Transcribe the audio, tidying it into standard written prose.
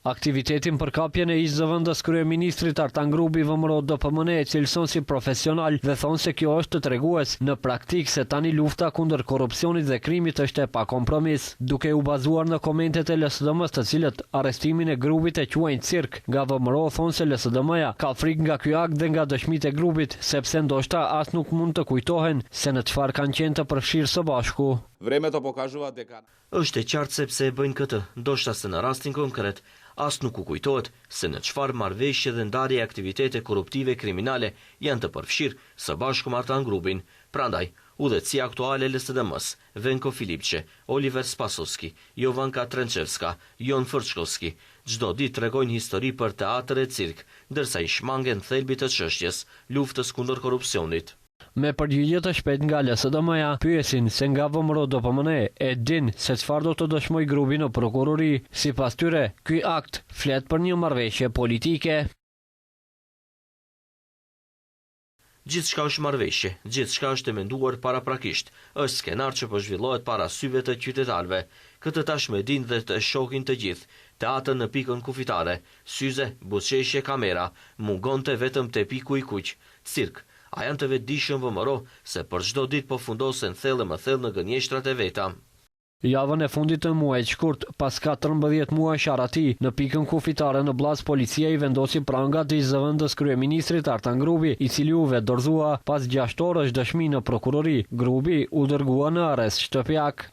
Aktivitetin për kapjen e ish-zëvendës kryeministrit Artan Grubi vëmëro DPMN e cilëson si profesional dhe thonë se kjo është të tregues në praktik se tani lufta kundër korrupsionit dhe krimit është e pa kompromis. Duke u bazuar në komentet e LSDM-s të cilët arrestimin e Grubit e quajnë cirk, nga vëmëro thonë se LSDM-ja ka frikë nga ky akt dhe nga dëshmitë e Grubit, sepse ndoshta as nuk mund të kujtohen se në çfarë kanë qenë të përfshirë së bashku. Është e qartë sepse e bëjnë këtë, ndoshta se në rastin konkret as nuk u kujtohet se në çfarë marrëveshje dhe ndarje e aktivitete korruptive kriminale janë të përfshirë së bashku me Artan Grubin. Prandaj, udhëheqësia aktuale e LSDM-s, Venko Filipçe, Oliver Spasovski, Jovanka Trenčevska, Jon Fërçkovski, çdo ditë tregojnë histori për teatr e cirk, ndërsa i shmangen thelbit të çështjes, luftës kundër korrupsionit. Me përgjigje të shpejt nga LSDM-ja, pyesin se nga vëmëro DPMN e din se çfarë do të dëshmoj Grubi në prokurori. Sipas tyre, ky akt flet për një marrëveshje politike. Gjithçka është marrëveshje, gjithçka është e menduar paraprakisht, është skenar që po zhvillohet para syve të qytetarëve. Këtë tashmë e dinë dhe të shohin të gjithë. Teatër në pikën kufitare, syze, buzëqeshje, kamera, mungonte vetëm te piku i kuq, cirk. A janë të vetëdijshëm vëmëro se për çdo ditë po fundosen thellë më thellë në gënjeshtrat e veta. Javën e fundit të muajit shkurt, pas 14 muaj sharati, në pikën kufitare në Bllaz policia i vendosi prangat të ish-zëvendës kryeministrit Artan Grubi, i cili u vetë dorëzua pas 6 orësh dëshmi në prokurori. Grubi u dërgua në arrest shtëpiak.